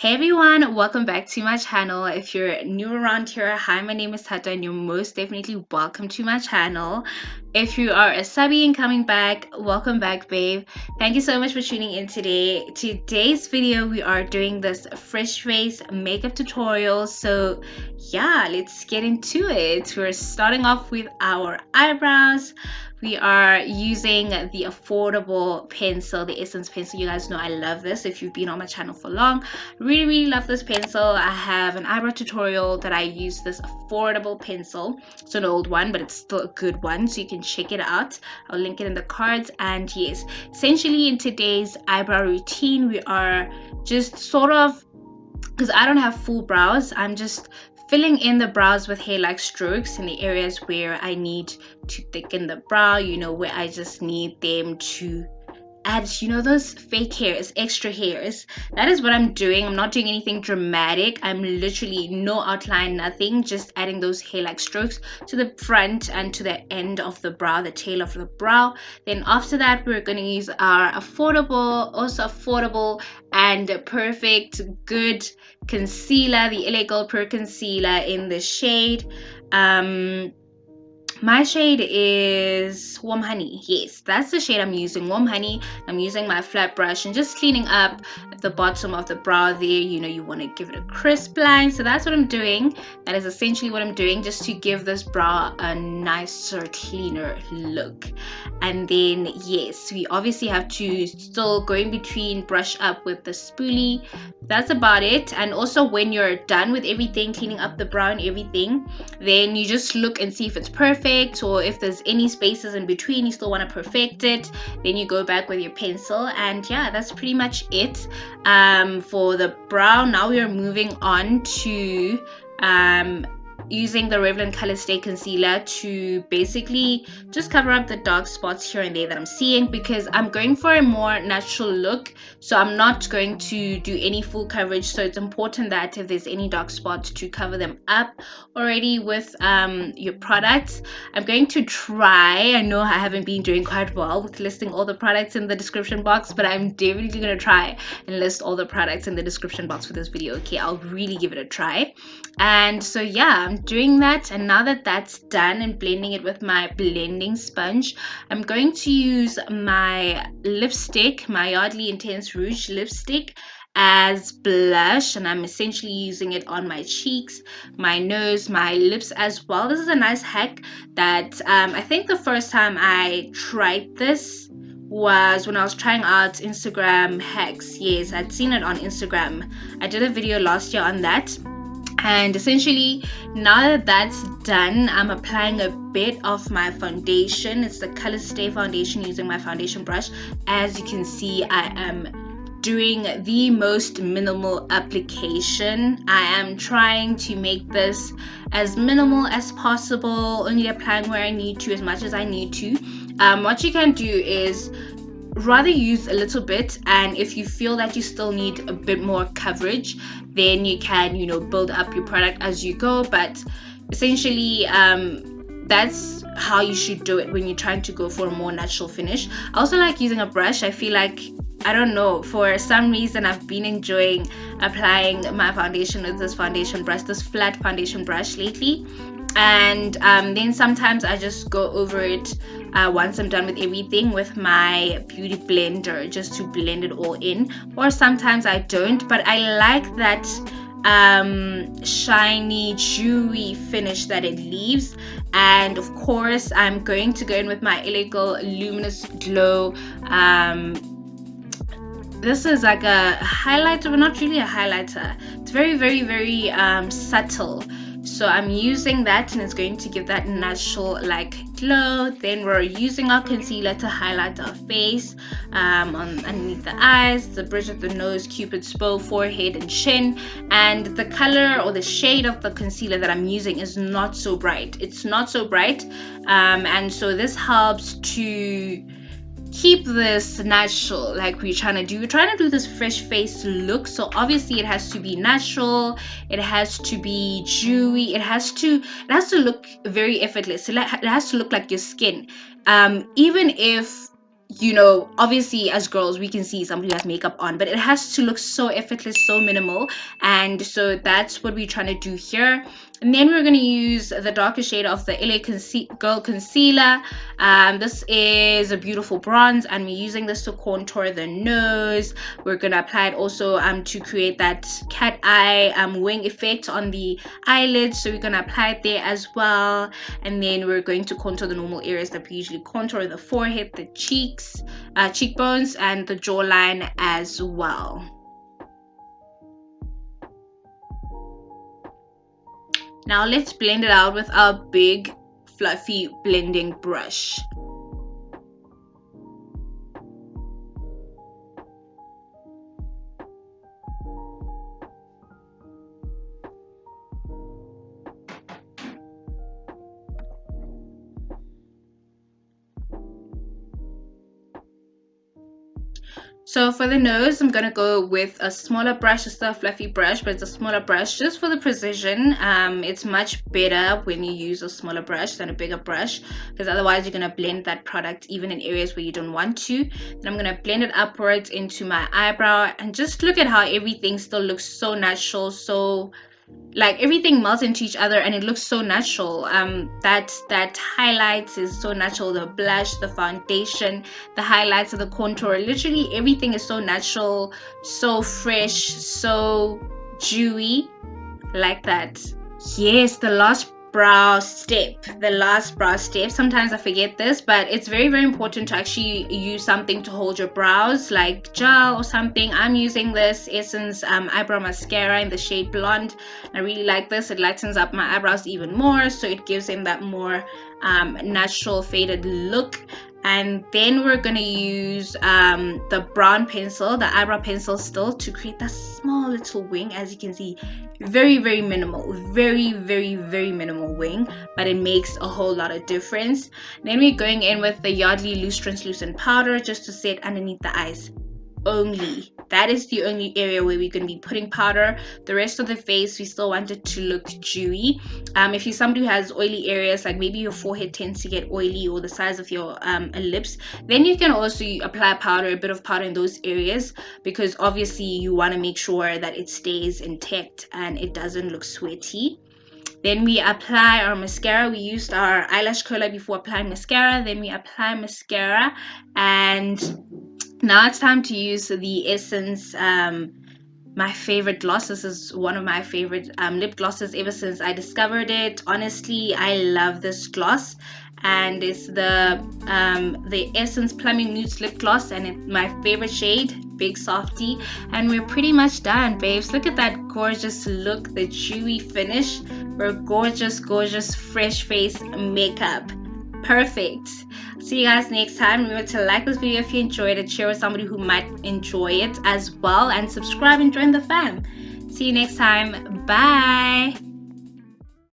Hey everyone, welcome back to my channel. If you're new around here, hi, my name is Thato and you're most definitely welcome to my channel. If you are a subby and coming back, welcome back, babe. Thank you so much for tuning in today. Today's video, we are doing this fresh face makeup tutorial. So yeah, let's get into it. We're starting off with our eyebrows. We are using the affordable pencil, the Essence pencil. You guys know I love this if you've been on my channel for long. Really love this pencil. I have an eyebrow tutorial that I use this affordable pencil. It's an old one, but it's still a good one, so you can check it out. I'll link it in the cards. And yes, essentially in today's eyebrow routine, we are just sort of, because I don't have full brows, I'm just filling in the brows with hair-like strokes in the areas where I need to thicken the brow, where I just need them to add, those fake hairs, extra hairs. That is what I'm doing. I'm not doing anything dramatic. I'm literally no outline, nothing, just adding those hair-like strokes to the front and to the end of the brow, the tail of the brow. Then after that, we're going to use our also affordable and perfect good concealer, the LA Gold Pro concealer in the shade my shade is Warm Honey. Yes, that's the shade I'm using, Warm Honey. I'm using my flat brush and just cleaning up at the bottom of the brow there. You want to give it a crisp line. So that's what I'm doing. That is essentially what I'm doing, just to give this brow a nicer, cleaner look. And then, yes, we obviously have to still go in between, brush up with the spoolie. That's about it. And also when you're done with everything, cleaning up the brow and everything, then you just look and see if it's perfect, or if there's any spaces in between you still want to perfect it. Then you go back with your pencil, and yeah, that's pretty much it for the brow. Now we are moving on to using the Revlon Colorstay concealer to basically just cover up the dark spots here and there that I'm seeing, because I'm going for a more natural look. So I'm not going to do any full coverage, so it's important that if there's any dark spots, to cover them up already with your products. I'm going to try, I know I haven't been doing quite well with listing all the products in the description box, but I'm definitely going to try and list all the products in the description box for this video. Okay, I'll really give it a try. And so yeah, I'm doing that, and now that that's done and blending it with my blending sponge, I'm going to use my lipstick, my Yardley Intense Rouge lipstick, as blush, and I'm essentially using it on my cheeks, my nose, my lips as well. This is a nice hack that I think the first time I tried this was when I was trying out Instagram hacks. Yes, I'd seen it on Instagram. I did a video last year on that. And essentially, now that that's done, I'm applying a bit of my foundation. It's the Colorstay foundation, using my foundation brush. As you can see, I am doing the most minimal application. I am trying to make this as minimal as possible, only applying where I need to, as much as I need to. What you can do is rather use a little bit, and if you feel that you still need a bit more coverage, then you can build up your product as you go. But essentially that's how you should do it when you're trying to go for a more natural finish. I also like using a brush. I feel like, I don't know, for some reason I've been enjoying applying my foundation with this foundation brush, this flat foundation brush lately. And then sometimes I just go over it once I'm done with everything with my beauty blender, just to blend it all in. Or sometimes I don't, but I like that shiny, dewy finish that it leaves. And of course, I'm going to go in with my illegal luminous glow. This is like a highlighter, but not really a highlighter. It's very subtle. So I'm using that, and it's going to give that natural glow. Then we're using our concealer to highlight our face, underneath the eyes, the bridge of the nose, cupid's bow, forehead and chin. And the color or the shade of the concealer that I'm using is not so bright. It's not so bright, and so this helps to keep this natural, like we're trying to do. We're trying to do this fresh face look, so obviously it has to be natural, it has to be dewy, it has to look very effortless. It has to look like your skin, even if you know, obviously as girls we can see somebody who has makeup on, but it has to look so effortless, so minimal. And so that's what we're trying to do here. And then we're going to use the darker shade of the LA Girl Concealer. This is a beautiful bronze, and we're using this to contour the nose. We're going to apply it also to create that cat eye wing effect on the eyelids. So we're going to apply it there as well. And then we're going to contour the normal areas that we usually contour: the forehead, the cheeks, cheekbones, and the jawline as well. Now let's blend it out with our big fluffy blending brush. So for the nose, I'm gonna go with a smaller brush. It's still a fluffy brush, but it's a smaller brush just for the precision. It's much better when you use a smaller brush than a bigger brush, because otherwise you're gonna blend that product even in areas where you don't want to. Then I'm gonna blend it upwards into my eyebrow, and just look at how everything still looks so natural, so like everything melts into each other and it looks so natural. That highlights is so natural, the blush, the foundation, the highlights of the contour, literally everything is so natural, so fresh, so dewy, like that. Yes, the last brow step, sometimes I forget this, but it's very, very important to actually use something to hold your brows, like gel or something. I'm using this Essence eyebrow mascara in the shade Blonde. I really like this. It lightens up my eyebrows even more, so it gives them that more natural faded look. And then we're gonna use the brown pencil, the eyebrow pencil still, to create that small little wing. As you can see, very, very minimal, very, very, very minimal wing, but it makes a whole lot of difference. Then we're going in with the Yardley loose translucent powder just to set underneath the eyes only. That is the only area where we're going to be putting powder. The rest of the face, we still want it to look dewy. If you're somebody who has oily areas, like maybe your forehead tends to get oily, or the size of your lips, then you can also apply powder, a bit of powder in those areas, because obviously you want to make sure that it stays intact and it doesn't look sweaty. Then we apply our mascara. We used our eyelash curler before applying mascara. Then we apply mascara, and now it's time to use the Essence, my favorite gloss. This is one of my favorite lip glosses ever since I discovered it. Honestly, I love this gloss, and it's the Essence Plumbing Nudes lip gloss, and it's my favorite shade, Big Softie. And we're pretty much done, babes. Look at that gorgeous look, the dewy finish for gorgeous, gorgeous fresh face makeup. Perfect. See you guys next time. Remember to like this video if you enjoyed it, share with somebody who might enjoy it as well, and subscribe and join the fam. See you next time. Bye.